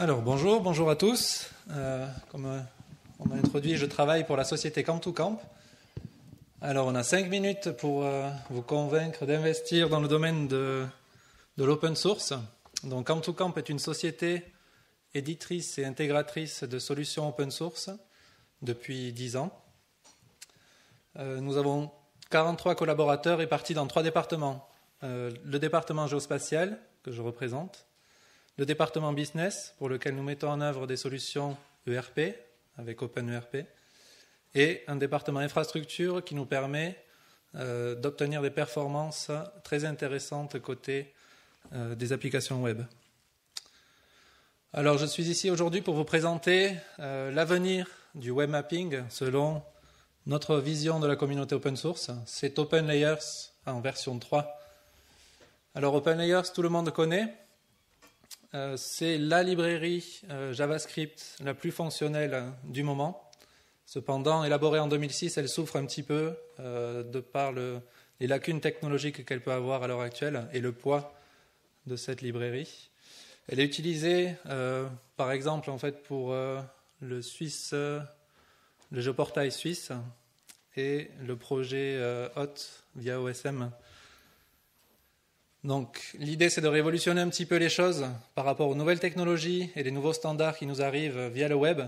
Alors bonjour à tous. Comme on m'a introduit, je travaille pour la société Camp2Camp. Alors on a 5 minutes pour vous convaincre d'investir dans le domaine de l'open source. Donc Camp2Camp est une société éditrice et intégratrice de solutions open source depuis 10 ans. Nous avons 43 collaborateurs répartis dans 3 départements. Le département géospatial, que je représente, le département business, pour lequel nous mettons en œuvre des solutions ERP, avec OpenERP, et un département infrastructure qui nous permet d'obtenir des performances très intéressantes côté des applications web. Alors, je suis ici aujourd'hui pour vous présenter l'avenir du web mapping selon notre vision de la communauté open source. C'est OpenLayers en version 3. Alors, OpenLayers, tout le monde connaît. C'est la librairie JavaScript la plus fonctionnelle du moment. Cependant, élaborée en 2006, elle souffre un petit peu de par les lacunes technologiques qu'elle peut avoir à l'heure actuelle et le poids de cette librairie. Elle est utilisée, par exemple, en fait, pour le géoportail suisse et le projet Hot via OSM. Donc, l'idée, c'est de révolutionner un petit peu les choses par rapport aux nouvelles technologies et les nouveaux standards qui nous arrivent via le web.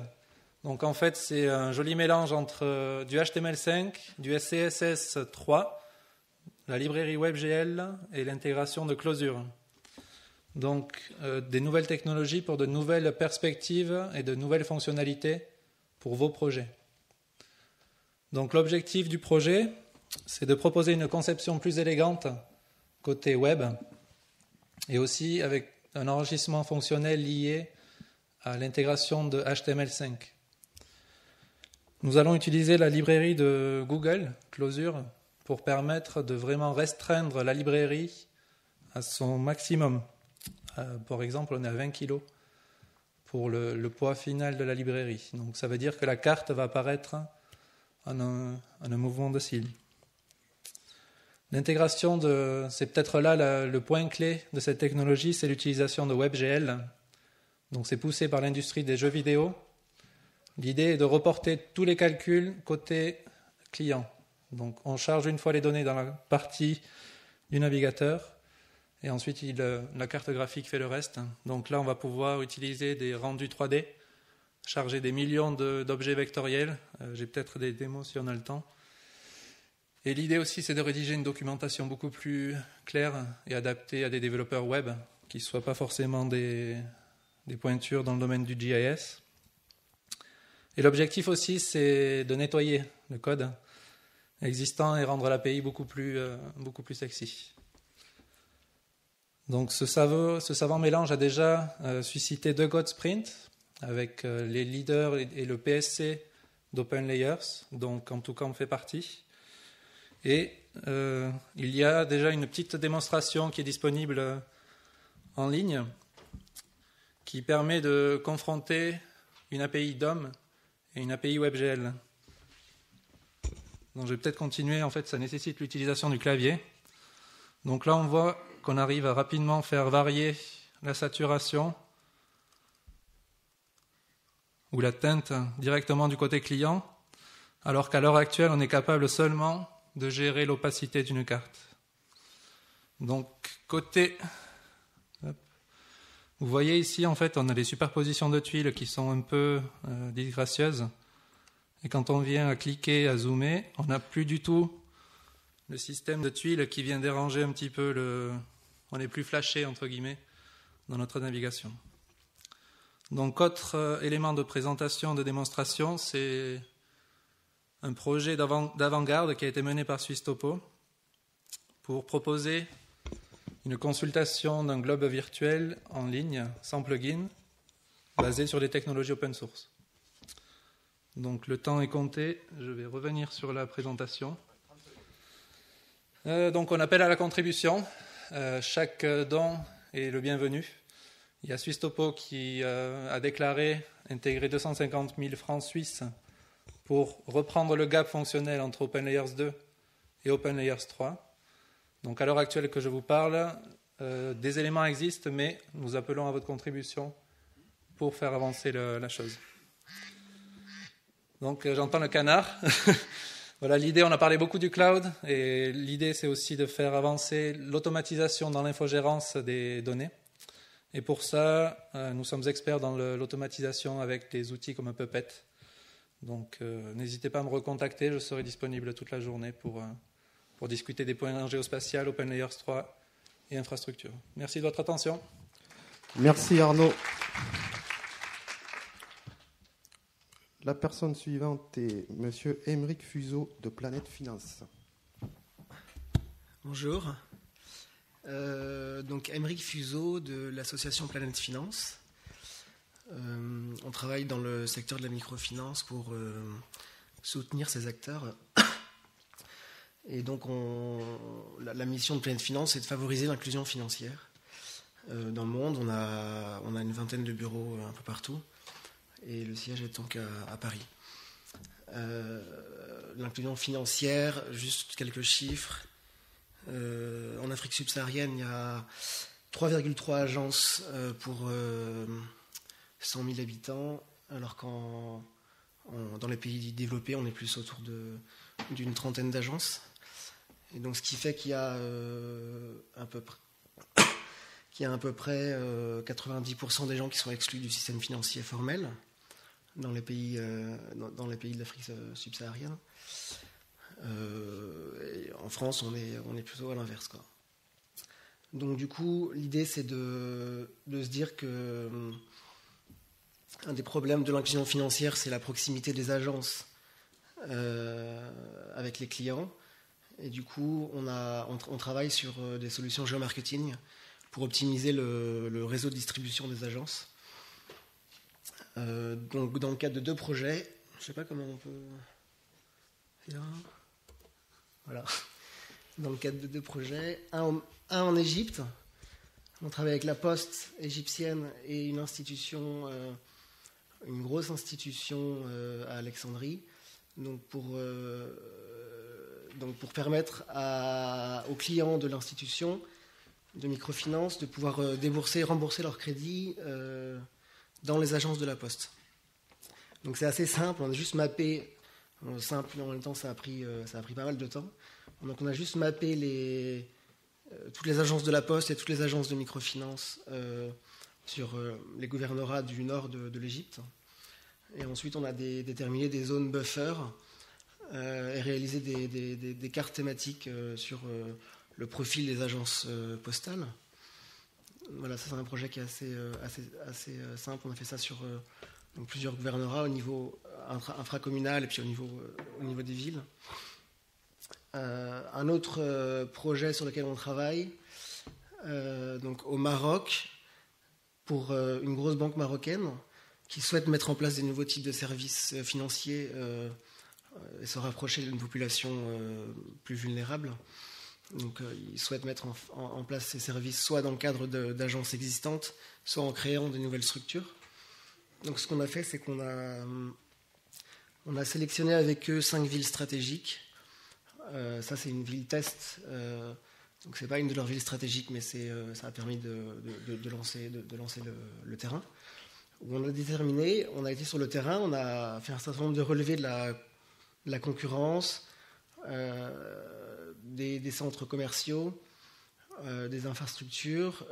Donc, en fait, c'est un joli mélange entre du HTML5, du CSS3, la librairie WebGL et l'intégration de Closure. Donc, des nouvelles technologies pour de nouvelles perspectives et de nouvelles fonctionnalités pour vos projets. Donc, l'objectif du projet, c'est de proposer une conception plus élégante côté web, et aussi avec un enrichissement fonctionnel lié à l'intégration de HTML5. Nous allons utiliser la librairie de Google, Closure, pour permettre de vraiment restreindre la librairie à son maximum. Par exemple, on est à 20 kg pour le poids final de la librairie. Donc ça veut dire que la carte va apparaître en un mouvement de cils. L'intégration c'est peut-être là le point clé de cette technologie, c'est l'utilisation de WebGL. Donc c'est poussé par l'industrie des jeux vidéo. L'idée est de reporter tous les calculs côté client. Donc on charge une fois les données dans la partie du navigateur et ensuite la carte graphique fait le reste. Donc là on va pouvoir utiliser des rendus 3D, charger des millions d'objets vectoriels. J'ai peut-être des démos si on a le temps. Et l'idée aussi, c'est de rédiger une documentation beaucoup plus claire et adaptée à des développeurs web qui ne soient pas forcément des pointures dans le domaine du GIS. Et l'objectif aussi, c'est de nettoyer le code existant et rendre l'API beaucoup plus sexy. Donc ce savant mélange a déjà suscité 2 Code Sprints avec les leaders et le PSC d'OpenLayers, dont Camp2Camp fait partie. Et il y a déjà une petite démonstration qui est disponible en ligne qui permet de confronter une API DOM et une API WebGL. Donc je vais peut-être continuer, en fait ça nécessite l'utilisation du clavier. Donc là on voit qu'on arrive à rapidement faire varier la saturation ou la teinte directement du côté client, alors qu'à l'heure actuelle on est capable seulement de gérer l'opacité d'une carte. Donc, vous voyez ici, en fait, on a des superpositions de tuiles qui sont un peu disgracieuses. Et quand on vient à cliquer, à zoomer, on n'a plus du tout le système de tuiles qui vient déranger un petit peu on est plus flashé, entre guillemets, dans notre navigation. Donc, autre élément de présentation, de démonstration, c'est un projet d'avant-garde qui a été mené par SwissTopo pour proposer une consultation d'un globe virtuel en ligne, sans plugin, basé sur les technologies open source. Donc le temps est compté, je vais revenir sur la présentation. Donc on appelle à la contribution, chaque don est le bienvenu. Il y a SwissTopo qui a déclaré intégrer 250 000 francs suisses pour reprendre le gap fonctionnel entre OpenLayers 2 et OpenLayers 3. Donc à l'heure actuelle que je vous parle, des éléments existent, mais nous appelons à votre contribution pour faire avancer la chose. Donc j'entends le canard. Voilà, l'idée, on a parlé beaucoup du cloud, et l'idée c'est aussi de faire avancer l'automatisation dans l'infogérance des données. Et pour ça, nous sommes experts dans l'automatisation avec des outils comme Puppet. Donc n'hésitez pas à me recontacter, je serai disponible toute la journée pour discuter des points en géospatial, Open Layers 3 et infrastructure. Merci de votre attention. Merci Arnaud. La personne suivante est Monsieur Aymeric Fuseau de Planète Finance. Bonjour. Donc Aymeric Fuseau de l'association Planète Finance. On travaille dans le secteur de la microfinance pour soutenir ces acteurs. Et donc la mission de Planète Finance est de favoriser l'inclusion financière. Dans le monde, on a une vingtaine de bureaux un peu partout. Et le siège est donc à Paris. L'inclusion financière, juste quelques chiffres. En Afrique subsaharienne, il y a 3,3 agences pour 100 000 habitants, alors dans les pays développés, on est plus autour d'une trentaine d'agences. Et donc, ce qui fait qu'il y a à peu près 90% des gens qui sont exclus du système financier formel dans les pays de l'Afrique subsaharienne. Et en France, on est plutôt à l'inverse, quoi. Donc du coup, l'idée c'est de se dire que un des problèmes de l'inclusion financière, c'est la proximité des agences avec les clients. Et du coup, on travaille sur des solutions géomarketing pour optimiser le réseau de distribution des agences. Donc dans le cadre de 2 projets, je ne sais pas comment on peut faire. Voilà. Dans le cadre de 2 projets, un en Égypte. On travaille avec la Poste égyptienne et une grosse institution à Alexandrie. Donc pour permettre aux clients de l'institution de microfinance de pouvoir débourser et rembourser leurs crédits dans les agences de la Poste. Donc c'est assez simple, on a juste mappé, simple en même temps ça a pris pas mal de temps. Donc on a juste mappé toutes les agences de la Poste et toutes les agences de microfinance sur les gouvernorats du nord de l'Égypte. Et ensuite on a déterminé des zones buffer et réalisé des cartes thématiques sur le profil des agences postales. Voilà, ça c'est un projet qui est assez simple. On a fait ça sur plusieurs gouvernorats au niveau infracommunal et puis au niveau des villes. Un autre projet sur lequel on travaille, donc au Maroc, pour une grosse banque marocaine qui souhaite mettre en place des nouveaux types de services financiers et se rapprocher d'une population plus vulnérable. Donc, ils souhaitent mettre en place ces services soit dans le cadre d'agences existantes, soit en créant de nouvelles structures. Donc, ce qu'on a fait, c'est qu'on a sélectionné avec eux 5 villes stratégiques. Ça, c'est une ville test. Donc, c'est pas une de leurs villes stratégiques, mais ça a permis de lancer le terrain. Où on a déterminé, on a été sur le terrain, on a fait un certain nombre de relevés de la concurrence, des centres commerciaux, des infrastructures,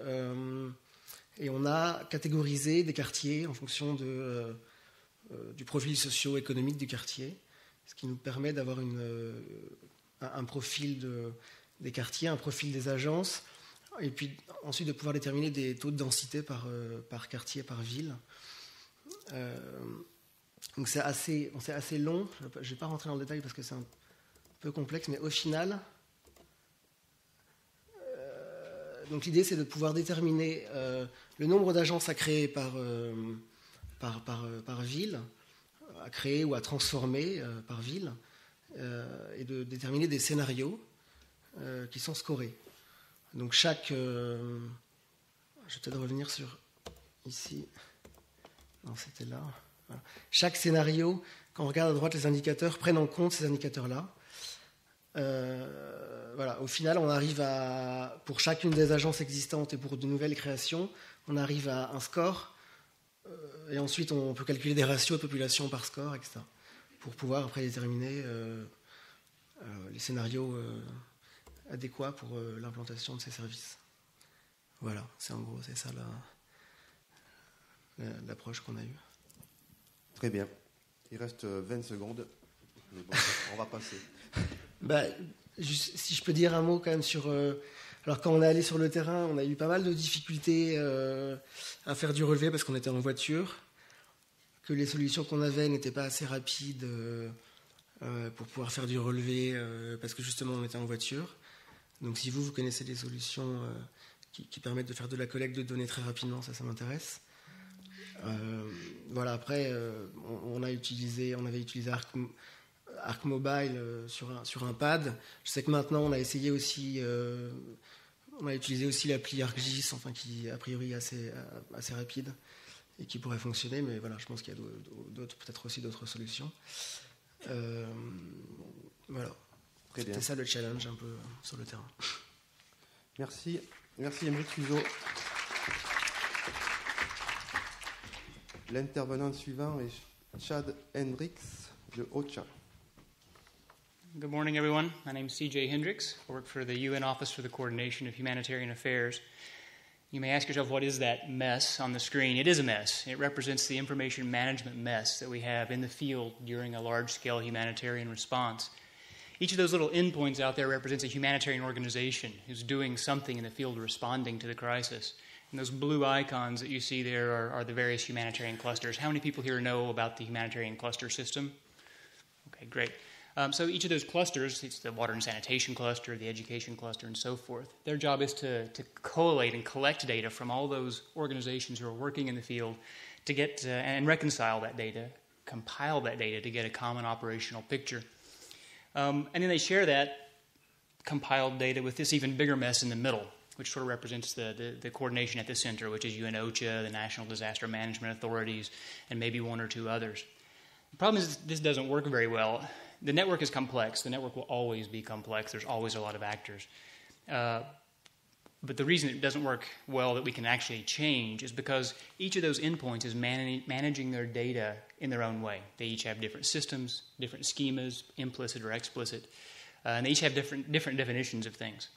et on a catégorisé des quartiers en fonction du profil socio-économique du quartier, ce qui nous permet d'avoir un profil des quartiers, un profil des agences, et puis ensuite de pouvoir déterminer des taux de densité par quartier, par ville. Donc c'est assez long, je ne vais pas rentrer dans le détail parce que c'est un peu complexe, mais au final, donc l'idée c'est de pouvoir déterminer le nombre d'agences à créer par ville, à créer ou à transformer par ville, et de déterminer des scénarios qui sont scorés. Donc je vais peut-être revenir sur ici. Non, c'était là. Voilà. Chaque scénario, quand on regarde à droite les indicateurs, prennent en compte ces indicateurs-là. Voilà. Au final, on arrive pour chacune des agences existantes et pour de nouvelles créations, on arrive à un score Et ensuite, on peut calculer des ratios de population par score, etc. Pour pouvoir après déterminer les scénarios adéquats pour l'implantation de ces services. Voilà, c'est ça l'approche qu'on a eue. Très bien. Il reste 20 secondes. Mais bon, on va passer. Si je peux dire un mot quand même sur... alors quand on est allé sur le terrain, on a eu pas mal de difficultés à faire du relevé parce qu'on était en voiture, que les solutions qu'on avait n'étaient pas assez rapides pour pouvoir faire du relevé parce que justement on était en voiture. Donc si vous connaissez des solutions qui permettent de faire de la collecte de données très rapidement, ça m'intéresse. Voilà, après on avait utilisé Arc Mobile sur un pad. Je sais que maintenant on a essayé aussi, on a utilisé aussi l'appli ArcGIS, enfin qui a priori est assez rapide et qui pourrait fonctionner, mais voilà, je pense qu'il y a peut-être aussi d'autres solutions. Voilà. C'était ça le challenge un peu sur le terrain. Merci Aymeric Fuseau. L'intervenant suivant est Chad Hendricks de OCHA. Good morning, everyone. My name is CJ Hendricks. I work for the UN Office for the Coordination of Humanitarian Affairs. You may ask yourself, what is that mess on the screen? It is a mess. It represents the information management mess that we have in the field during a large-scale humanitarian response. Each of those little endpoints out there represents a humanitarian organization who's doing something in the field responding to the crisis. And those blue icons that you see there are the various humanitarian clusters. How many people here know about the humanitarian cluster system? Okay, great. So each of those clusters, it's the water and sanitation cluster, the education cluster, and so forth. Their job is to collate and collect data from all those organizations who are working in the field to get and reconcile that data, compile that data to get a common operational picture. And then they share that compiled data with this even bigger mess in the middle, which sort of represents the coordination at the center, which is UN OCHA, the National Disaster Management Authorities, and maybe one or two others. The problem is this doesn't work very well. The network is complex. The network will always be complex. There's always a lot of actors. But the reason it doesn't work well that we can actually change is because each of those endpoints is managing their data in their own way. They each have different systems, different schemas, implicit or explicit, and they each have different definitions of things.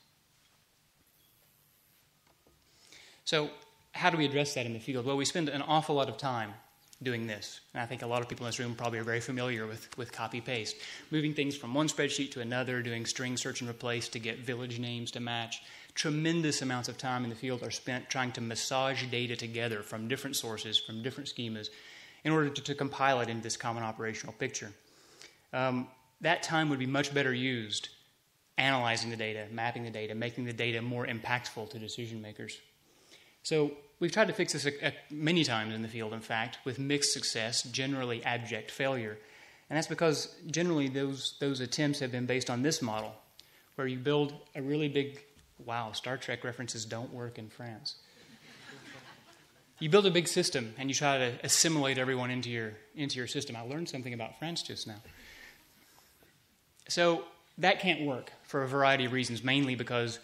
So how do we address that in the field? Well, we spend an awful lot of time doing this. And I think a lot of people in this room probably are very familiar with copy-paste. Moving things from one spreadsheet to another, doing string search and replace to get village names to match. Tremendous amounts of time in the field are spent trying to massage data together from different sources, from different schemas, in order to compile it into this common operational picture. That time would be much better used analyzing the data, mapping the data, making the data more impactful to decision makers. So we've tried to fix this many times in the field, in fact, with mixed success, generally abject failure. And that's because generally those attempts have been based on this model, where you build a really big, wow, Star Trek references don't work in France. You build a big system and you try to assimilate everyone into your system. I learned something about France just now. So that can't work for a variety of reasons, mainly because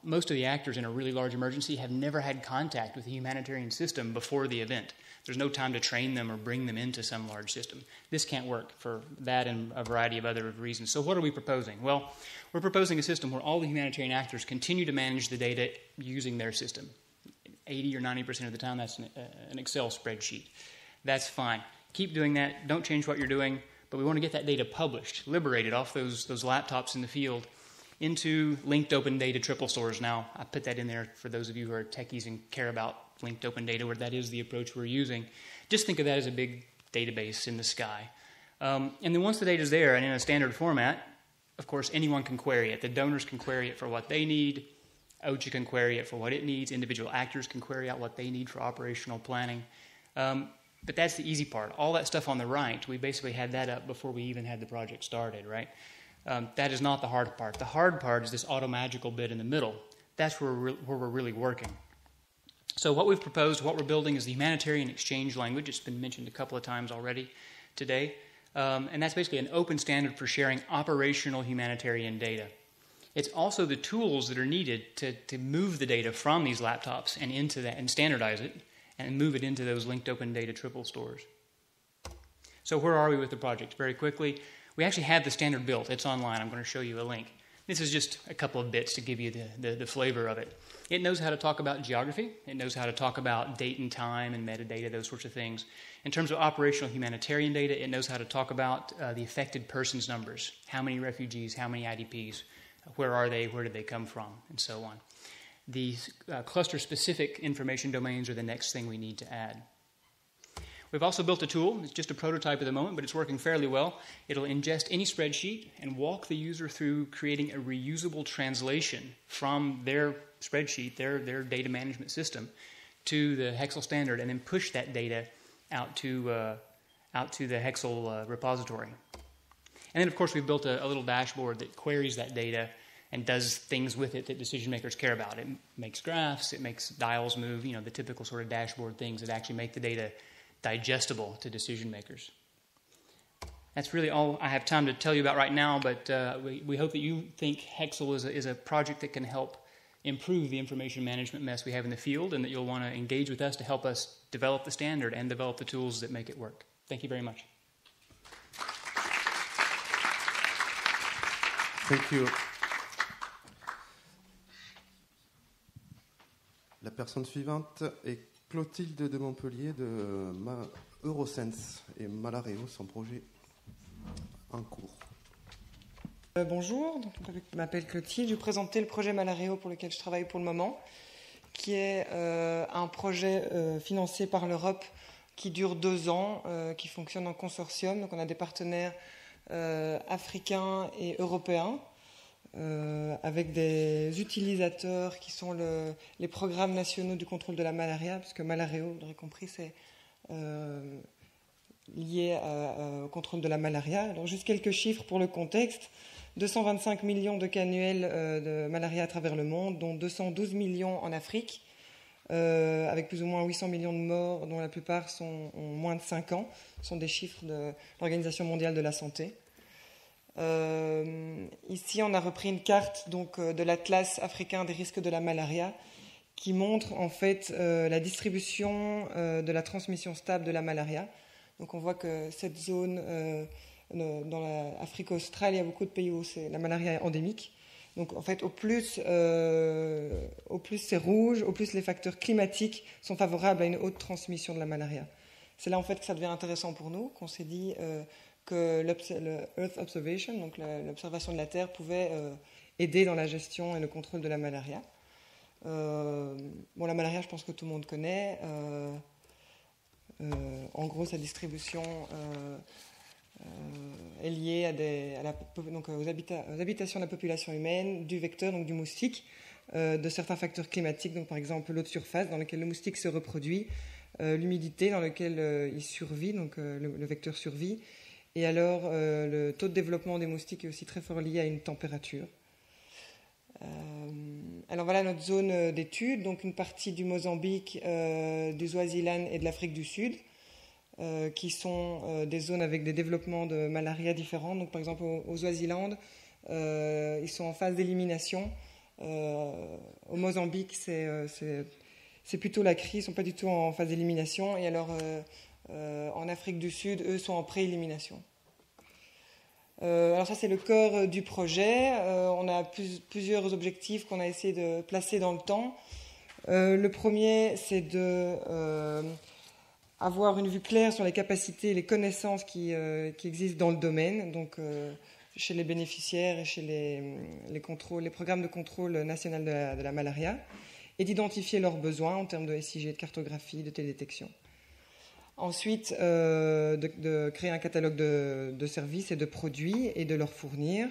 most of the actors in a really large emergency have never had contact with the humanitarian system before the event. There's no time to train them or bring them into some large system. This can't work for that and a variety of other reasons. So what are we proposing? Well, we're proposing a system where all the humanitarian actors continue to manage the data using their system. 80 or 90% of the time, that's an Excel spreadsheet. That's fine. Keep doing that. Don't change what you're doing. But we want to get that data published, liberated off those laptops in the field, into linked open data triple stores. Now, I put that in there for those of you who are techies and care about linked open data, where that is the approach we're using. Just think of that as a big database in the sky. And then once the data is there and in a standard format, of course, anyone can query it. The donors can query it for what they need. OCHA can query it for what it needs. Individual actors can query out what they need for operational planning. But that's the easy part. All that stuff on the right, we basically had that up before we even had the project started, right? That is not the hard part. The hard part is this automagical bit in the middle. That's where we're really working. So what we've proposed, what we're building, is the humanitarian exchange language. It's been mentioned a couple of times already today. And that's basically an open standard for sharing operational humanitarian data. It's also the tools that are needed to move the data from these laptops and into that and standardize it and move it into those linked open data triple stores. So where are we with the project? Very quickly, we actually have the standard built. It's online. I'm going to show you a link. This is just a couple of bits to give you the flavor of it. It knows how to talk about geography. It knows how to talk about date and time and metadata, those sorts of things. In terms of operational humanitarian data, it knows how to talk about the affected persons numbers. How many refugees, how many IDPs, where are they, where did they come from, and so on. The cluster-specific information domains are the next thing we need to add. We've also built a tool. It's just a prototype at the moment, but it's working fairly well. It'll ingest any spreadsheet and walk the user through creating a reusable translation from their spreadsheet, their data management system, to the Hexel standard, and then push that data out to the Hexel repository. And then, of course, we've built a little dashboard that queries that data and does things with it that decision makers care about. It makes graphs, it makes dials move, the typical sort of dashboard things that actually make the data digestible to decision makers. That's really all I have time to tell you about right now, but we hope that you think Hexel is a project that can help improve the information management mess we have in the field, and that you'll want to engage with us to help us develop the standard and develop the tools that make it work. Thank you very much. Thank you. La personne suivante est Clotilde de Montpellier de Eurosense et Malareo, son projet en cours. Bonjour, je m'appelle Clotilde, je vais présenter le projet Malareo pour lequel je travaille pour le moment, qui est un projet financé par l'Europe qui dure 2 ans, qui fonctionne en consortium. Donc on a des partenaires africains et européens, avec des utilisateurs qui sont les programmes nationaux du contrôle de la malaria, puisque Malareo, vous l'aurez compris, c'est lié au contrôle de la malaria. Alors juste quelques chiffres pour le contexte. 225 millions de cas annuels de malaria à travers le monde, dont 212 millions en Afrique, avec plus ou moins 800 millions de morts, dont la plupart ont moins de 5 ans. Ce sont des chiffres de l'Organisation mondiale de la santé. Ici, on a repris une carte de l'Atlas africain des risques de la malaria qui montre en fait la distribution de la transmission stable de la malaria. Donc on voit que cette zone, dans l'Afrique australe, il y a beaucoup de pays où la malaria est endémique. Donc en fait, au plus c'est rouge, au plus les facteurs climatiques sont favorables à une haute transmission de la malaria. C'est là en fait que ça devient intéressant pour nous, qu'on s'est dit que le Earth Observation, donc l'observation de la Terre, pouvait aider dans la gestion et le contrôle de la malaria. La malaria, je pense que tout le monde connaît. En gros, sa distribution est liée aux habitations de la population humaine, du vecteur, donc du moustique, de certains facteurs climatiques, donc par exemple l'eau de surface dans laquelle le moustique se reproduit, l'humidité dans laquelle il survit, donc le vecteur survit. Et alors, le taux de développement des moustiques est aussi très fort lié à une température. Alors voilà notre zone d'étude, donc une partie du Mozambique, du Swaziland et de l'Afrique du Sud, qui sont des zones avec des développements de malaria différents. Donc par exemple au Swaziland, ils sont en phase d'élimination. Au Mozambique, c'est plutôt la crise, ils ne sont pas du tout en phase d'élimination. Et alors en Afrique du Sud, eux sont en pré-élimination. Alors ça, c'est le cœur du projet. On a plusieurs objectifs qu'on a essayé de placer dans le temps. Le premier, c'est avoir une vue claire sur les capacités et les connaissances qui existent dans le domaine, donc chez les bénéficiaires et chez les programmes de contrôle national de la malaria, et d'identifier leurs besoins en termes de SIG, de cartographie, de télédétection. Ensuite, de créer un catalogue de services et de produits et de leur fournir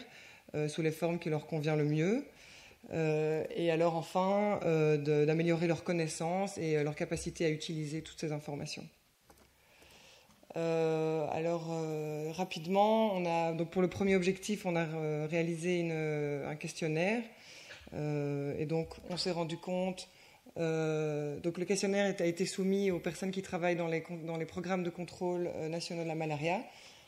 sous les formes qui leur convient le mieux. Et alors enfin, d'améliorer leurs connaissances et leur capacité à utiliser toutes ces informations. Rapidement, donc pour le premier objectif, on a réalisé un questionnaire. Et donc, on s'est rendu compte... donc le questionnaire a été soumis aux personnes qui travaillent dans les programmes de contrôle nationaux de la malaria.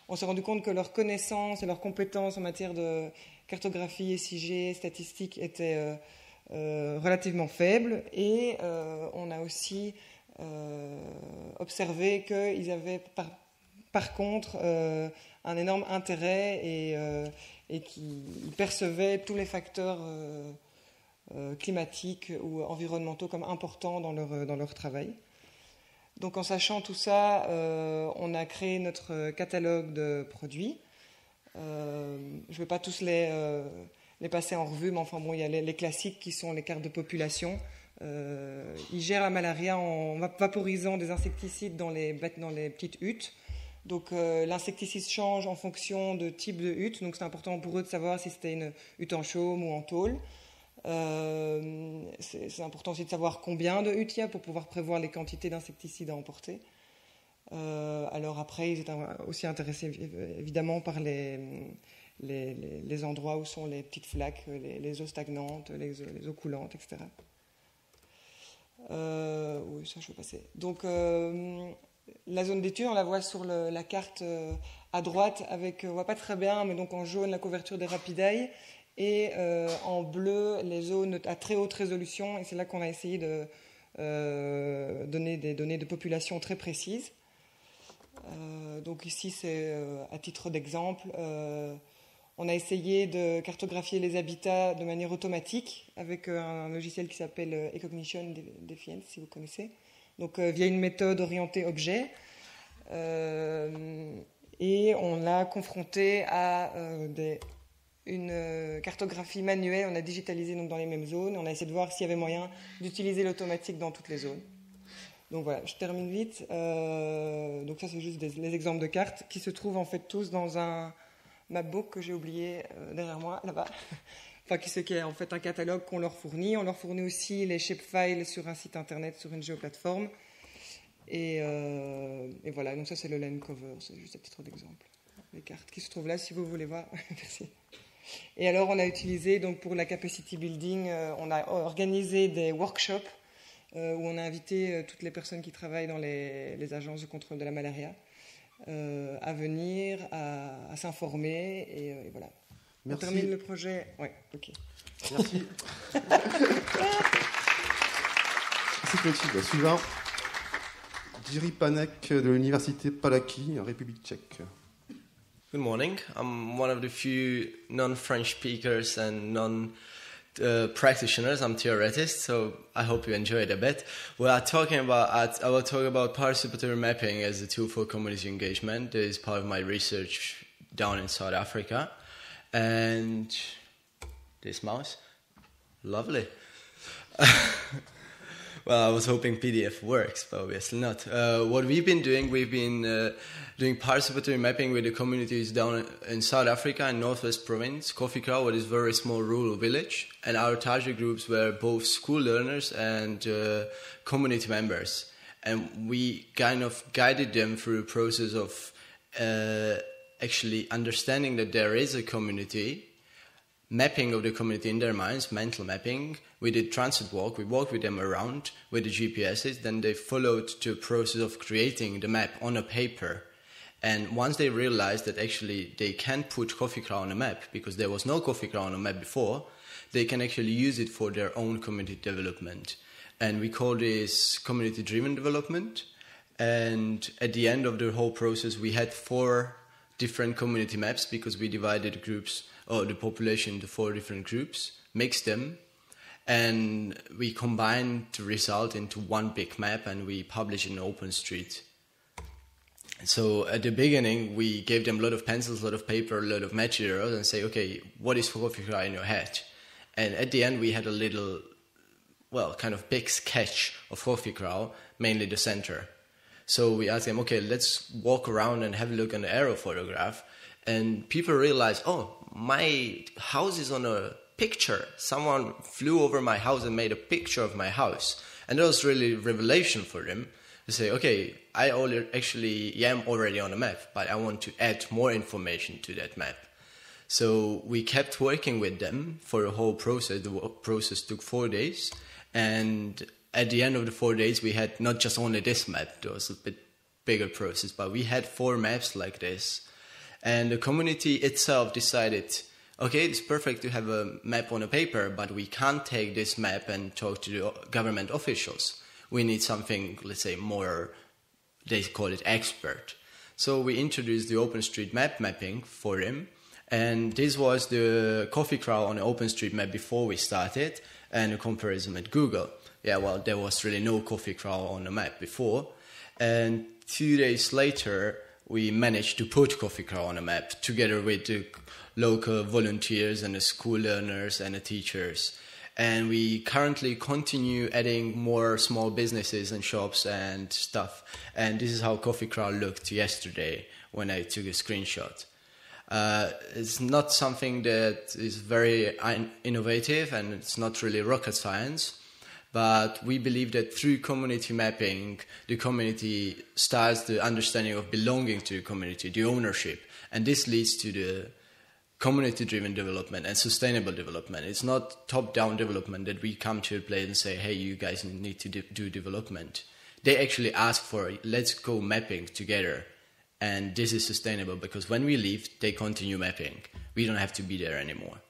On s'est rendu compte que leurs connaissances et leurs compétences en matière de cartographie, SIG, statistiques étaient relativement faibles. Et on a aussi observé qu'ils avaient par contre un énorme intérêt et qu'ils percevaient tous les facteurs climatiques ou environnementaux comme importants dans leur travail. Donc en sachant tout ça, on a créé notre catalogue de produits. Je ne vais pas tous les passer en revue, mais enfin bon, il y a les classiques qui sont les cartes de population. Ils gèrent la malaria en vaporisant des insecticides dans les petites huttes. Donc l'insecticide change en fonction de type de hutte. Donc c'est important pour eux de savoir si c'était une hutte en chaume ou en tôle. C'est important aussi de savoir combien de huttes il y a pour pouvoir prévoir les quantités d'insecticides à emporter. Alors après, ils étaient aussi intéressés évidemment par les endroits où sont les petites flaques, les eaux stagnantes, les eaux coulantes, etc. Oui, ça je vais passer. Donc la zone d'étude, on la voit sur la carte à droite avec, on voit pas très bien, mais donc en jaune la couverture des rapidae et en bleu les zones à très haute résolution. Et c'est là qu'on a essayé de donner des données de population très précises. Donc ici c'est à titre d'exemple. On a essayé de cartographier les habitats de manière automatique avec un logiciel qui s'appelle Ecognition Defiance, si vous connaissez. Donc via une méthode orientée objet. Et on l'a confronté à une cartographie manuelle. On a digitalisé donc, dans les mêmes zones. On a essayé de voir s'il y avait moyen d'utiliser l'automatique dans toutes les zones. Donc voilà, je termine vite. Donc ça, c'est juste les exemples de cartes qui se trouvent en fait tous dans un mapbook que j'ai oublié derrière moi, là-bas. Enfin, qui est en fait un catalogue qu'on leur fournit. On leur fournit aussi les shapefiles sur un site internet, sur une géoplateforme. Et voilà, donc ça c'est le land cover, c'est juste à titre d'exemple. Les cartes qui se trouvent là, si vous voulez voir. Merci. Et alors on a utilisé, donc pour la capacity building, on a organisé des workshops où on a invité toutes les personnes qui travaillent dans les agences de contrôle de la malaria à venir, à s'informer, et voilà. Merci. On termine le projet. Ouais, ok. Merci. Merci Clotilde. Suivant, Jiří Panek de l'université Palacký en République tchèque. Good morning. I'm one of the few non-French speakers and non-practitioners. I'm theoretist, so I hope you enjoy it a bit. I will talk about participatory mapping as a tool for community engagement. This is part of my research down in South Africa. And this mouse, lovely. Well, I was hoping PDF works, but obviously not. What we've been doing doing participatory mapping with the communities down in South Africa in Northwest Province, Kofikra, what is a very small rural village. And our target groups were both school learners and community members. And we kind of guided them through a process of actually understanding that there is a community, mapping of the community in their minds, mental mapping. We did transit walk, we walked with them around with the GPSs, then they followed the process of creating the map on a paper. And once they realized that actually they can put Kofikra on a map, because there was no Kofikra on a map before, they can actually use it for their own community development. And we call this community-driven development. And at the end of the whole process, we had 4 different community maps, because we divided groups, or the population into 4 different groups, mixed them, and we combined the result into one big map, and we published it in OpenStreet. So at the beginning, we gave them a lot of pencils, a lot of paper, a lot of materials, and say, okay, what is Kofikra in your head? And at the end, we had a little, kind of big sketch of Kofikra, mainly the center. So we asked them, okay, let's walk around and have a look on the aerial photograph. And people realized, oh, my house is on a picture. Someone flew over my house and made a picture of my house. And that was really a revelation for them. They say, okay, I am already on a map, but I want to add more information to that map. So we kept working with them for the whole process. The process took 4 days. And at the end of the 4 days, we had not just only this map. There was a bit bigger process, but we had 4 maps like this. And the community itself decided, okay, it's perfect to have a map on a paper, but we can't take this map and talk to the government officials. we need something, let's say, more, they call it expert. So we introduced the OpenStreetMap mapping for him. And this was the coffee crowd on the OpenStreetMap before we started, and a comparison with Google. Yeah, well, there was really no coffee crowd on the map before. And 2 days later, we managed to put Coffee Crow on the map together with the local volunteers and the school learners and the teachers. And we currently continue adding more small businesses and shops and stuff. And this is how Coffee Crow looked yesterday when I took a screenshot. It's not something that is very innovative, and it's not really rocket science. But we believe that through community mapping, the community starts the understanding of belonging to the community, the ownership. And this leads to the community-driven development and sustainable development. It's not top-down development that we come to a place and say, hey, you guys need to do development. They actually ask for, let's go mapping together. And this is sustainable because when we leave, they continue mapping. We don't have to be there anymore.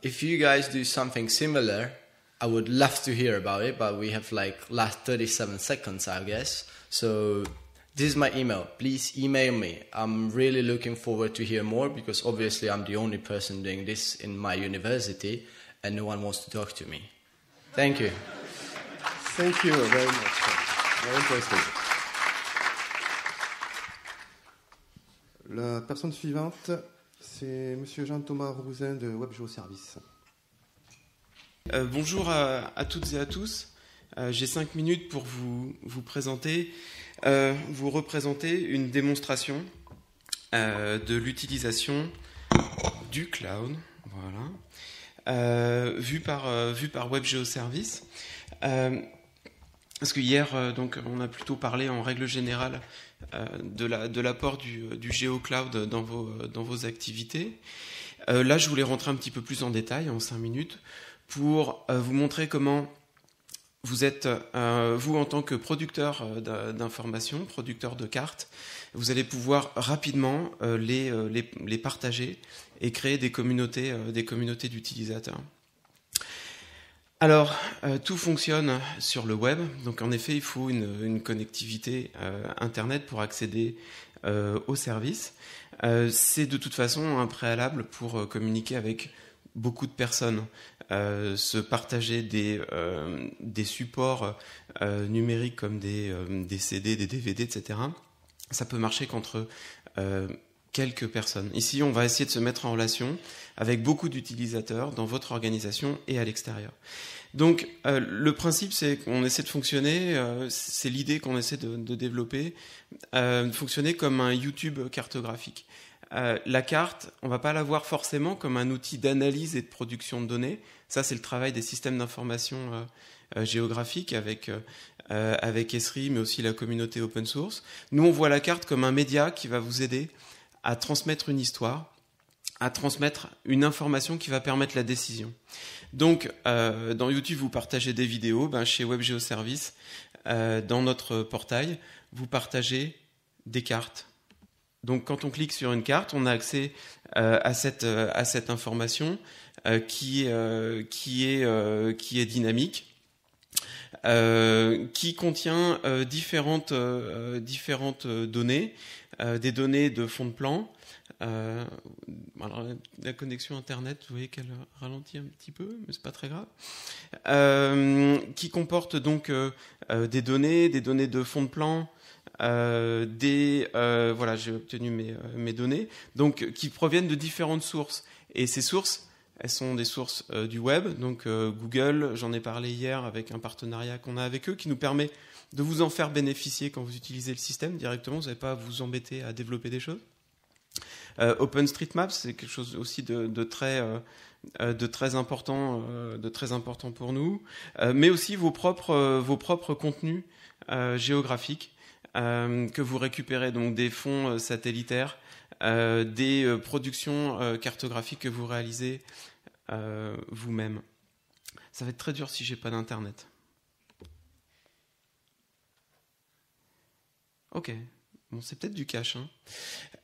If you guys do something similar, I would love to hear about it, but we have last 37 seconds, I guess. So this is my email. Please email me. I'm really looking forward to hear more because obviously I'm the only person doing this in my university and no one wants to talk to me. Thank you. Thank you very much. Very interesting. La personne suivante, c'est Monsieur Jean-Thomas Rouzin de WebGeoService. Bonjour à toutes et à tous. J'ai 5 minutes pour vous présenter, vous représenter une démonstration de l'utilisation du cloud, voilà, vu par WebGeoService. Parce que hier, donc, on a plutôt parlé en règle générale de l'apport du GeoCloud dans vos activités. Là, je voulais rentrer un petit peu plus en détail en 5 minutes pour vous montrer comment vous êtes, vous en tant que producteur d'informations, producteur de cartes, vous allez pouvoir rapidement les partager et créer des communautés d'utilisateurs. Alors, tout fonctionne sur le web, donc en effet, il faut une connectivité Internet pour accéder au service. C'est de toute façon un préalable pour communiquer avec beaucoup de personnes, se partager des supports numériques comme des CD, des DVD, etc. Ça peut marcher qu'entre quelques personnes. Ici, on va essayer de se mettre en relation avec beaucoup d'utilisateurs dans votre organisation et à l'extérieur. Donc, le principe, c'est qu'on essaie de fonctionner, c'est l'idée qu'on essaie de développer, de fonctionner comme un YouTube cartographique. La carte, on ne va pas la voir forcément comme un outil d'analyse et de production de données. Ça, c'est le travail des systèmes d'information géographique avec Esri, mais aussi la communauté open source. Nous, on voit la carte comme un média qui va vous aider à transmettre une histoire, à transmettre une information qui va permettre la décision. Donc, dans YouTube, vous partagez des vidéos. Chez WebGeoService, dans notre portail, vous partagez des cartes. Donc, quand on clique sur une carte, on a accès à cette information qui est dynamique, qui contient différentes données, des données de fond de plan. Alors, la connexion Internet, vous voyez qu'elle ralentit un petit peu, mais c'est pas très grave. Qui comporte donc des données de fond de plan. Voilà, j'ai obtenu mes données, donc qui proviennent de différentes sources. Et ces sources, elles sont des sources du web. Donc Google, j'en ai parlé hier avec un partenariat qu'on a avec eux, qui nous permet de vous en faire bénéficier quand vous utilisez le système directement. Vous n'avez pas à vous embêter à développer des choses. OpenStreetMap, c'est quelque chose aussi de très important pour nous, mais aussi vos propres contenus géographiques que vous récupérez, donc des fonds satellitaires, des productions cartographiques que vous réalisez vous-même. Ça va être très dur si j'ai pas d'internet. Ok. Bon, c'est peut-être du cache.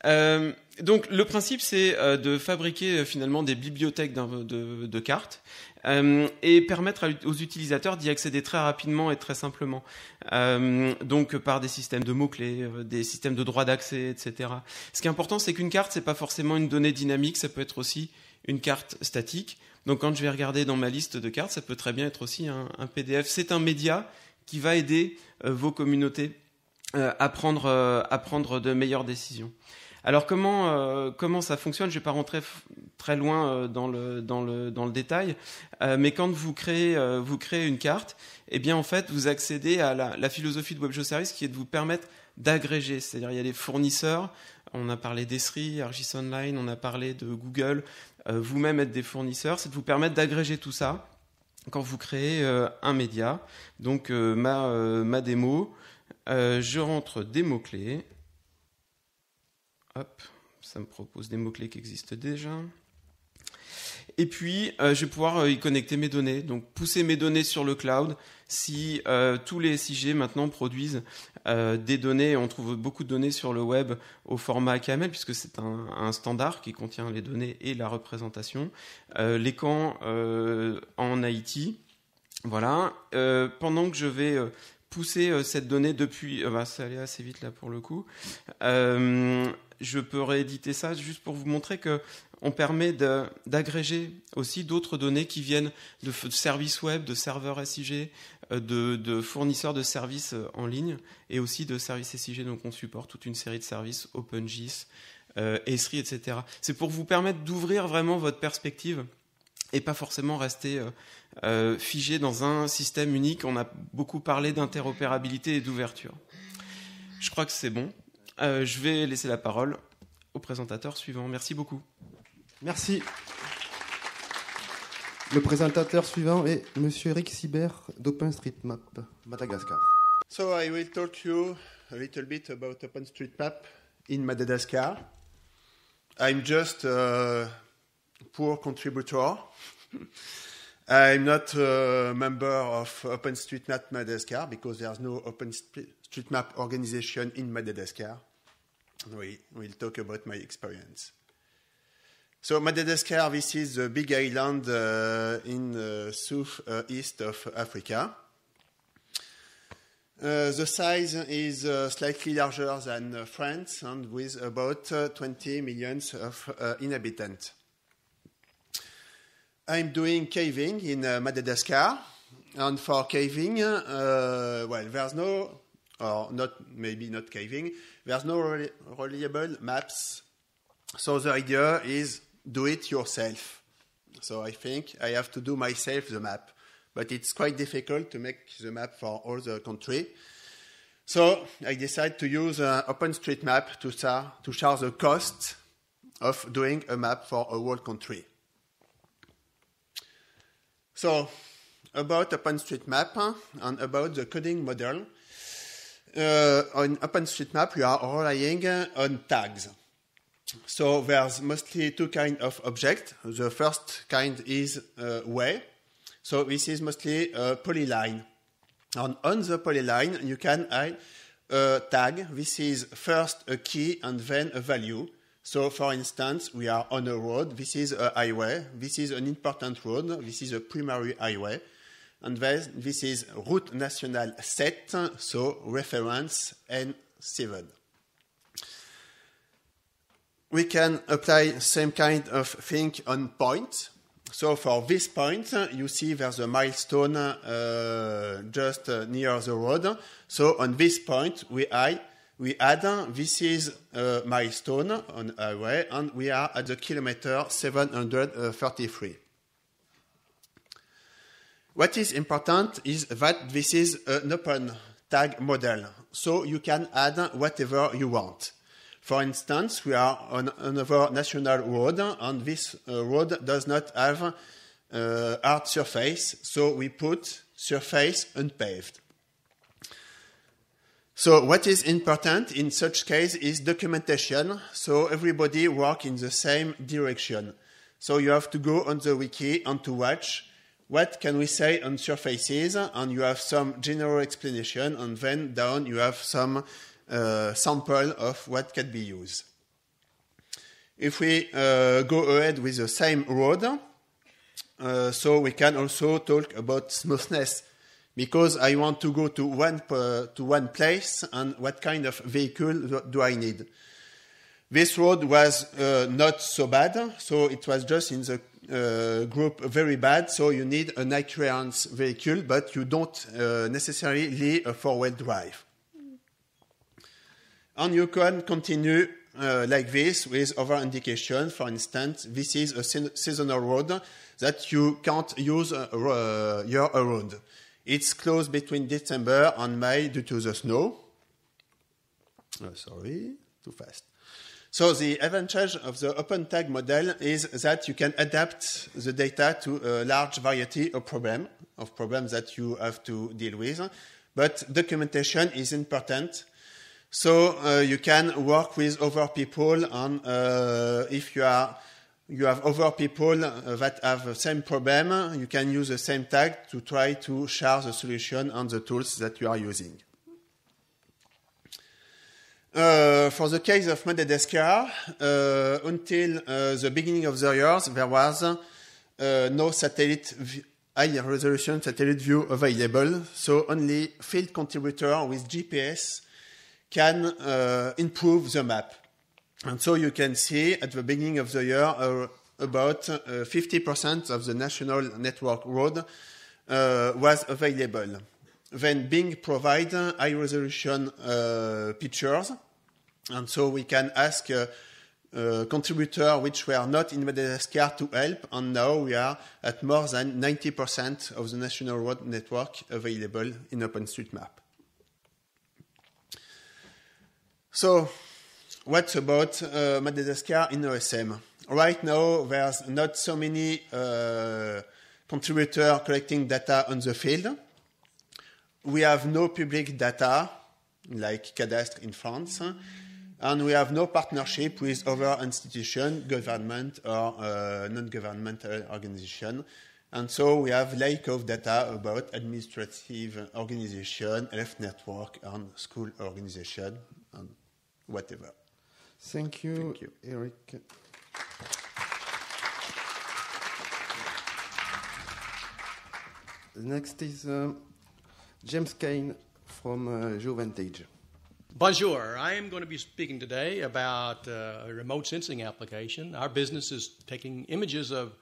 Donc, le principe, c'est de fabriquer finalement des bibliothèques de cartes et permettre aux utilisateurs d'y accéder très rapidement et très simplement. Donc par des systèmes de mots-clés, des systèmes de droit d'accès, etc. Ce qui est important, c'est qu'une carte, c'est pas forcément une donnée dynamique, ça peut être aussi une carte statique. Donc quand je vais regarder dans ma liste de cartes, ça peut très bien être aussi un PDF. C'est un média qui va aider vos communautés à prendre de meilleures décisions. Alors comment ça fonctionne? Je ne vais pas rentrer très loin dans le détail, mais quand vous créez une carte, eh bien en fait vous accédez à la philosophie de WebGeoService Service qui est de vous permettre d'agréger. C'est-à-dire il y a des fournisseurs, on a parlé d'Esri, Argis Online, on a parlé de Google, vous-même êtes des fournisseurs, c'est de vous permettre d'agréger tout ça quand vous créez un média. Donc ma démo, je rentre des mots-clés. Hop, ça me propose des mots-clés qui existent déjà. Et puis, je vais pouvoir y connecter mes données, donc pousser mes données sur le cloud. Si tous les SIG maintenant produisent des données, on trouve beaucoup de données sur le web au format XML, puisque c'est un standard qui contient les données et la représentation. Les camps en Haïti, voilà. Pendant que je vais pousser cette donnée depuis... ça allait assez vite là pour le coup. Je peux rééditer ça juste pour vous montrer qu'on permet d'agréger aussi d'autres données qui viennent de services web, de serveurs SIG, de fournisseurs de services en ligne et aussi de services SIG. Donc on supporte toute une série de services, OpenGIS, Esri, etc. C'est pour vous permettre d'ouvrir vraiment votre perspective et pas forcément rester figé dans un système unique. On a beaucoup parlé d'interopérabilité et d'ouverture. Je crois que c'est bon. Je vais laisser la parole au présentateur suivant. Merci beaucoup. Merci. Le présentateur suivant est Monsieur Eric Sibert d'OpenStreetMap, Madagascar. So I will talk you a little bit about OpenStreetMap in Madagascar. I'm just a poor contributor. I'm not a member of OpenStreetMap Madagascar because there's no OpenStreetMap organization in Madagascar. We'll talk about my experience. So Madagascar, this is a big island in the southeast of Africa. The size is slightly larger than France and with about 20 million of inhabitants. I'm doing caving in Madagascar, and for caving, there's no, or not, maybe not caving, there's no reliable maps. So the idea is do it yourself. So I think I have to do myself the map, but it's quite difficult to make the map for all the country. So I decided to use OpenStreetMap to charge the cost of doing a map for a whole country. So about OpenStreetMap and about the coding model, on OpenStreetMap we are relying on tags. So there's mostly two kinds of objects. The first kind is way. So this is mostly a polyline. And on the polyline you can add a tag. This is first a key and then a value. So for instance, we are on a road. This is a highway. This is an important road. This is a primary highway. And then this is Route Nationale 7, so reference N7. We can apply same kind of thing on points. So for this point, you see there's a milestone just near the road. So on this point, we add this is a milestone on highway, and we are at the kilometer 733. What is important is that this is an open tag model, so you can add whatever you want. For instance, we are on another national road, and this road does not have hard surface, so we put surface unpaved. So what is important in such case is documentation, so everybody work in the same direction. So you have to go on the wiki and to watch what can we say on surfaces, and you have some general explanation, and then down you have some sample of what can be used. If we go ahead with the same road, So we can also talk about smoothness, because I want to go to one place, and what kind of vehicle do I need? This road was not so bad, so it was just in the group very bad, so you need an high clearance vehicle, but you don't necessarily need a four-wheel drive. And you can continue like this with other indications. For instance, this is a seasonal road that you can't use year-round. It's closed between December and May due to the snow. Sorry, too fast. So the advantage of the OpenTag model is that you can adapt the data to a large variety of problems that you have to deal with. But documentation is important. So you can work with other people, and if you have other people that have the same problem, you can use the same tag to try to share the solution and the tools that you are using. For the case of Madagascar, until the beginning of the year, there was no high-resolution satellite view available, so only field contributor with GPS can improve the map. And so you can see at the beginning of the year about 50% of the national network road was available. Then Bing provides high-resolution pictures, and so we can ask contributors which were not in Madagascar to help, and now we are at more than 90% of the national road network available in OpenStreetMap. So, what about Madagascar in OSM? Right now, there's not so many contributors collecting data on the field. We have no public data, like Cadastre in France, and we have no partnership with other institutions, government or non-governmental organizations. And so we have lack of data about administrative organization, health network, and school organization, and whatever. Thank you, Eric. Next is James Kane from GeoVantage. Bonjour. I am going to be speaking today about a remote sensing application. Our business is taking images of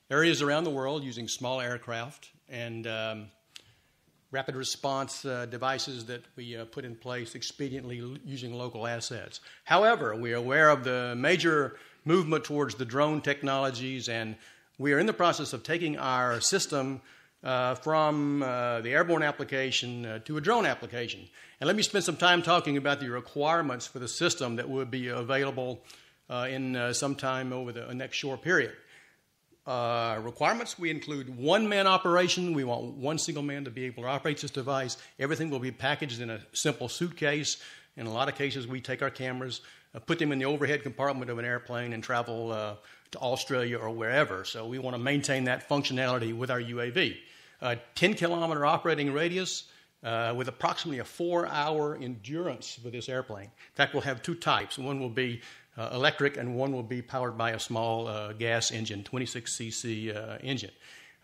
areas around the world using small aircraft and rapid response devices that we put in place expediently using local assets. However, we are aware of the major movement towards the drone technologies, and we are in the process of taking our system from the airborne application to a drone application. And let me spend some time talking about the requirements for the system that would be available in some time over the next short period. Requirements, we include one-man operation. We want one single man to be able to operate this device. Everything will be packaged in a simple suitcase. In a lot of cases, we take our cameras, put them in the overhead compartment of an airplane, and travel to Australia or wherever. So we want to maintain that functionality with our UAV. 10-kilometer operating radius with approximately a 4-hour endurance for this airplane. In fact, we'll have two types. One will be electric, and one will be powered by a small gas engine, 26cc engine.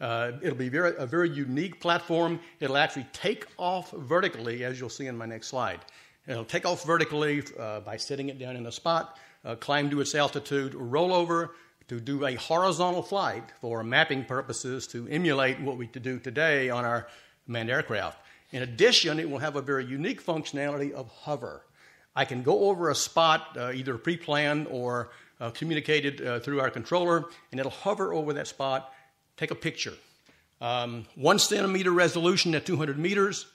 It'll be a very unique platform. It'll actually take off vertically, as you'll see in my next slide. It'll take off vertically by setting it down in a spot, climb to its altitude, roll over to do a horizontal flight for mapping purposes to emulate what we do today on our manned aircraft. In addition, it will have a very unique functionality of hover. I can go over a spot, either pre-planned or communicated through our controller, and it'll hover over that spot, take a picture. 1 centimeter resolution at 200 meters,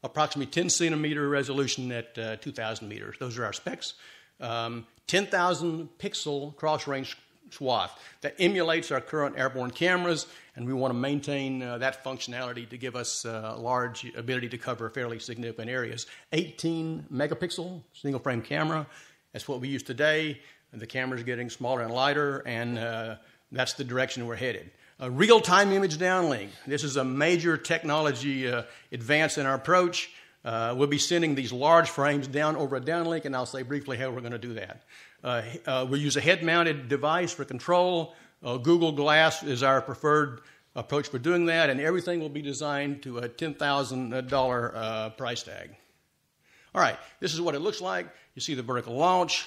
approximately 10 centimeter resolution at 2,000 meters. Those are our specs. 10,000 pixel cross-range swath that emulates our current airborne cameras, and we want to maintain that functionality to give us a large ability to cover fairly significant areas. 18 megapixel single frame camera, that's what we use today. The camera's getting smaller and lighter, and that's the direction we're headed. Real-time image downlink. This is a major technology advance in our approach. We'll be sending these large frames down over a downlink, and I'll say briefly how we're going to do that. We'll use a head-mounted device for control. Google Glass is our preferred approach for doing that, and everything will be designed to a $10,000 price tag. All right, this is what it looks like. You see the vertical launch.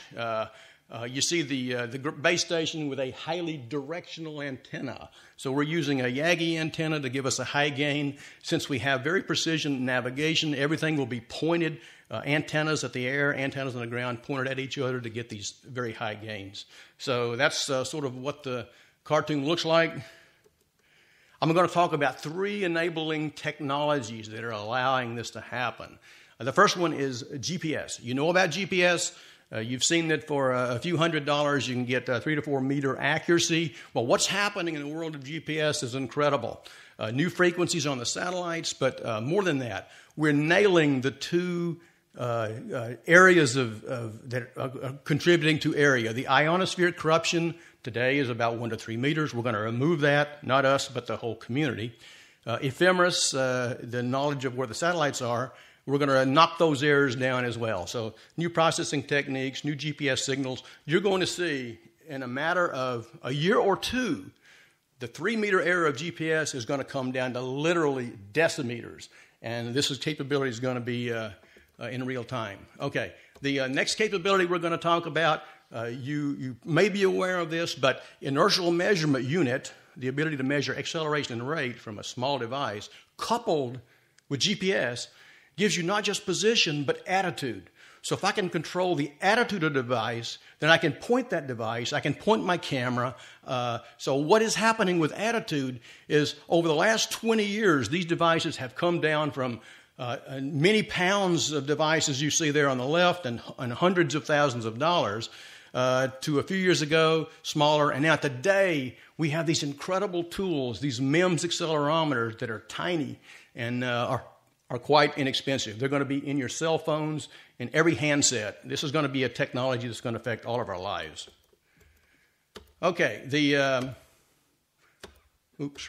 You see the base station with a highly directional antenna. So we're using a Yagi antenna to give us a high gain. Since we have very precision navigation, everything will be pointed, antennas at the air, antennas on the ground, pointed at each other to get these very high gains. So that's sort of what the cartoon looks like. I'm going to talk about 3 enabling technologies that are allowing this to happen. The first one is GPS. You know about GPS. You've seen that for a few $100s you can get 3 to 4 meter accuracy. Well, what's happening in the world of GPS is incredible. New frequencies on the satellites, but more than that, we're nailing the 2 areas that are contributing to area. The ionosphere corruption today is about 1 to 3 meters. We're going to remove that, not us, but the whole community. Ephemeris, the knowledge of where the satellites are, we're going to knock those errors down as well. So new processing techniques, new GPS signals. You're going to see in a matter of a year or 2, the 3-meter error of GPS is going to come down to literally decimeters. And this capability is going to be in real time. Okay, the next capability we're going to talk about, you may be aware of this, but inertial measurement unit, the ability to measure acceleration and rate from a small device, coupled with GPS, gives you not just position, but attitude. So if I can control the attitude of the device, then I can point that device, I can point my camera. So what is happening with attitude is over the last 20 years, these devices have come down from many pounds of devices you see there on the left and hundreds of thousands of dollars to a few years ago, smaller. And now today, we have these incredible tools, these MEMS accelerometers that are tiny and are quite inexpensive. They're going to be in your cell phones, in every handset. This is going to be a technology that's going to affect all of our lives. Okay,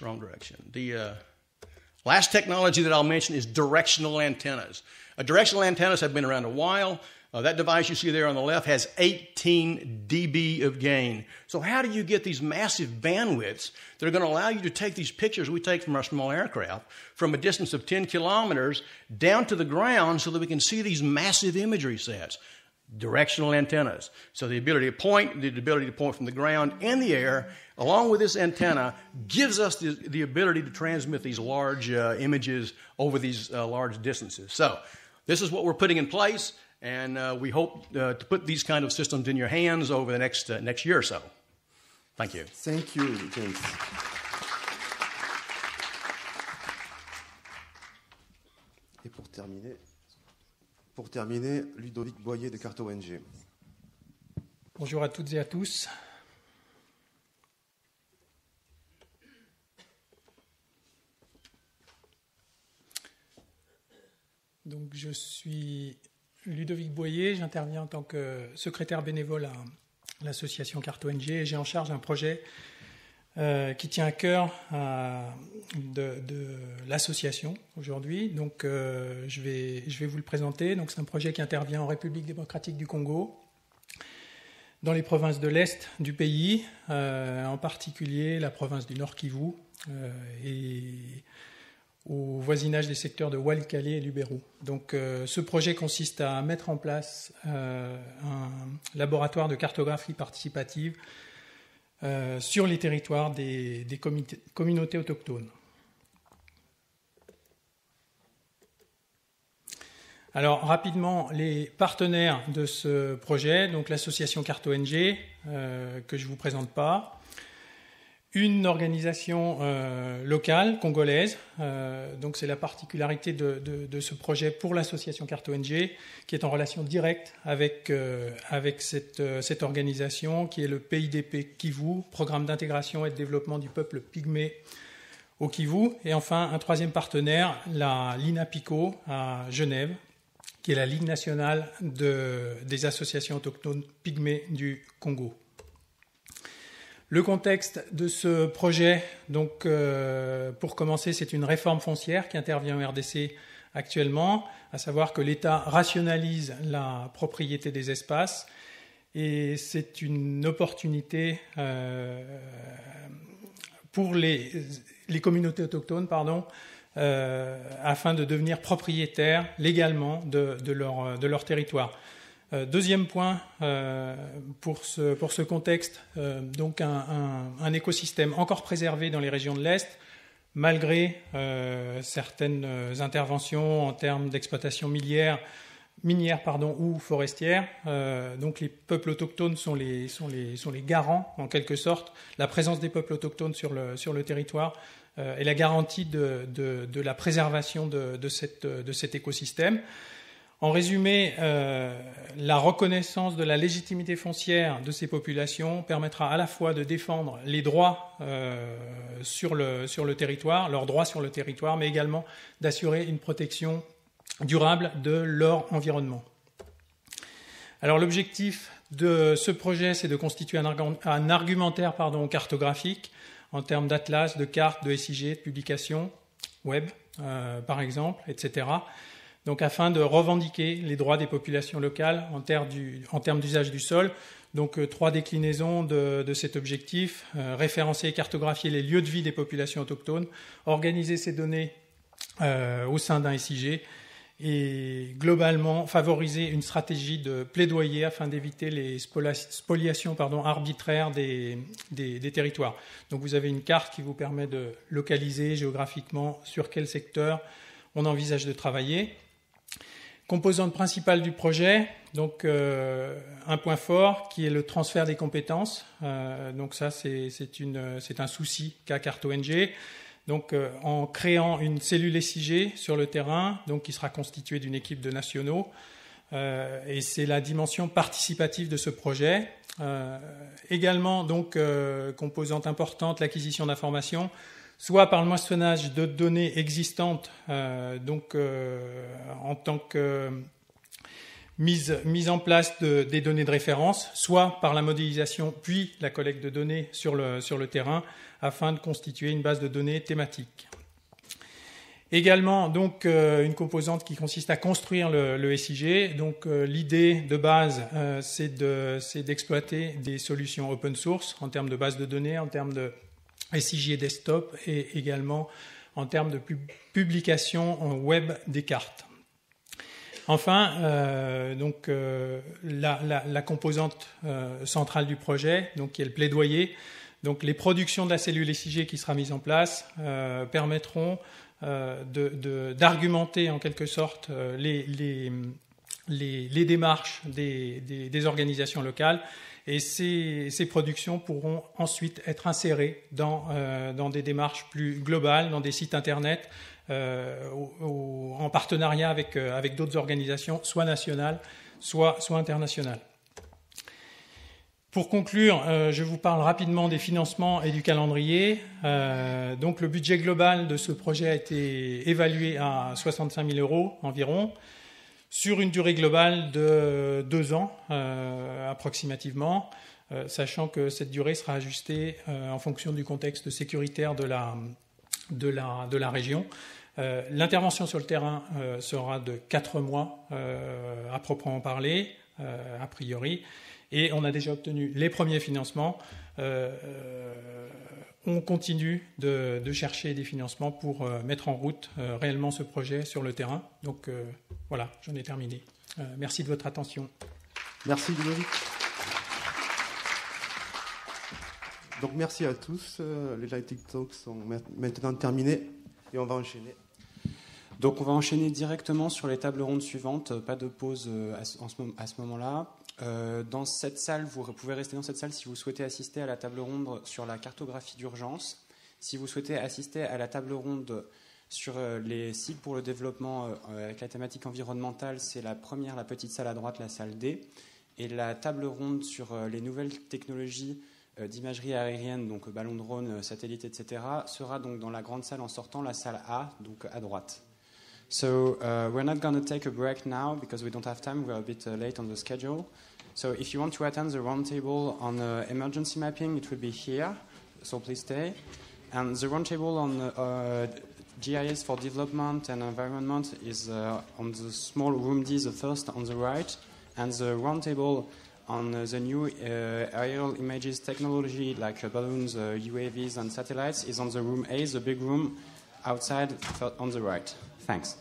wrong direction. The last technology that I'll mention is directional antennas. Directional antennas have been around a while. That device you see there on the left has 18 dB of gain. So how do you get these massive bandwidths that are going to allow you to take these pictures we take from our small aircraft from a distance of 10 kilometers down to the ground so that we can see these massive imagery sets? Directional antennas. So the ability to point from the ground and the air, along with this antenna, gives us the ability to transmit these large images over these large distances. So this is what we're putting in place. And we hope to put these kind of systems in your hands over the next year or so. Thank you. Thank you, James. Et pour terminer, Ludovic Boyer de Carte ONG. Bonjour à toutes et à tous. Donc je suis Ludovic Boyer, j'interviens en tant que secrétaire bénévole à l'association Carte ONG et j'ai en charge un projet qui tient à cœur de l'association aujourd'hui. Donc je vais vous le présenter. Donc c'est un projet qui intervient en République démocratique du Congo, dans les provinces de l'Est du pays, en particulier la province du Nord Kivu et au voisinage des secteurs de Walikale et Lubero. Donc ce projet consiste à mettre en place un laboratoire de cartographie participative sur les territoires des communautés autochtones. Alors rapidement, les partenaires de ce projet, donc l'association Carte ONG, que je ne vous présente pas, une organisation locale, congolaise, donc c'est la particularité de ce projet pour l'association Carte ONG, qui est en relation directe avec cette organisation, qui est le PIDP Kivu, Programme d'intégration et de développement du peuple pygmée au Kivu, et enfin un troisième partenaire, la LINAPICO à Genève, qui est la Ligue nationale des associations autochtones pygmées du Congo. Le contexte de ce projet, donc pour commencer, c'est une réforme foncière qui intervient en RDC actuellement, à savoir que l'État rationalise la propriété des espaces et c'est une opportunité pour les les communautés autochtones, afin de devenir propriétaires légalement de leur territoire. Deuxième point, pour ce contexte, donc un écosystème encore préservé dans les régions de l'Est, malgré certaines interventions en termes d'exploitation minière ou forestière. Donc les peuples autochtones sont les garants, en quelque sorte. La présence des peuples autochtones sur le territoire est la garantie de la préservation de cet écosystème. En résumé, la reconnaissance de la légitimité foncière de ces populations permettra à la fois de défendre les droits sur le territoire, leurs droits sur le territoire, mais également d'assurer une protection durable de leur environnement. Alors l'objectif de ce projet, c'est de constituer un argumentaire cartographique en termes d'atlas, de cartes, de SIG, de publications web, par exemple, etc., donc afin de revendiquer les droits des populations locales en termes d'usage du sol. Donc 3 déclinaisons de cet objectif: référencer et cartographier les lieux de vie des populations autochtones, organiser ces données au sein d'un SIG et globalement favoriser une stratégie de plaidoyer afin d'éviter les spoliations arbitraires des territoires. Donc vous avez une carte qui vous permet de localiser géographiquement sur quel secteur on envisage de travailler. Composante principale du projet, donc un point fort qui est le transfert des compétences. Donc ça, c'est un souci qu'a CartoNG. Donc en créant une cellule SIG sur le terrain, donc qui sera constituée d'une équipe de nationaux, et c'est la dimension participative de ce projet. Également, donc composante importante, l'acquisition d'informations, soit par le moissonnage de données existantes, en tant que mise en place des données de référence, soit par la modélisation puis la collecte de données sur le terrain, afin de constituer une base de données thématique. Également, donc, une composante qui consiste à construire le SIG. Donc, l'idée de base, c'est d'exploiter des solutions open source en termes de base de données, en termes de SIG desktop et également en termes de publication web des cartes. Enfin, la composante centrale du projet, donc qui est le plaidoyer. Donc les productions de la cellule SIG qui sera mise en place permettront d'argumenter en quelque sorte les démarches des organisations locales, et ces productions pourront ensuite être insérées dans des démarches plus globales, dans des sites internet, en partenariat avec d'autres organisations, soit nationales, soit internationales. Pour conclure, je vous parle rapidement des financements et du calendrier. Donc le budget global de ce projet a été évalué à 65 000 € environ, sur une durée globale de 2 ans approximativement, sachant que cette durée sera ajustée en fonction du contexte sécuritaire de la région. L'intervention sur le terrain sera de 4 mois à proprement parler, a priori, et on a déjà obtenu les premiers financements. On continue de chercher des financements pour mettre en route réellement ce projet sur le terrain. Donc voilà, j'en ai terminé. Merci de votre attention. Merci Ludovic. Donc merci à tous. Les Lighting Talks sont maintenant terminés et on va enchaîner. Donc on va enchaîner directement sur les tables rondes suivantes. Pas de pause à ce moment-là. Dans cette salle, vous pouvez rester dans cette salle si vous souhaitez assister à la table ronde sur la cartographie d'urgence. Si vous souhaitez assister à la table ronde sur les sites pour le développement avec la thématique environnementale, c'est la petite salle à droite, la salle D. Et la table ronde sur les nouvelles technologies d'imagerie aérienne, donc ballon drone, satellite, etc., sera donc dans la grande salle en sortant, la salle A, donc à droite. So we're not going to take a break now because we don't have time. We're a bit late on the schedule. So if you want to attend the roundtable on emergency mapping, it will be here. So please stay. And the roundtable on GIS for development and environment is on the small room D, the first on the right. And the roundtable on the new aerial images technology like balloons, UAVs and satellites is on the room A, the big room outside on the right. Thanks.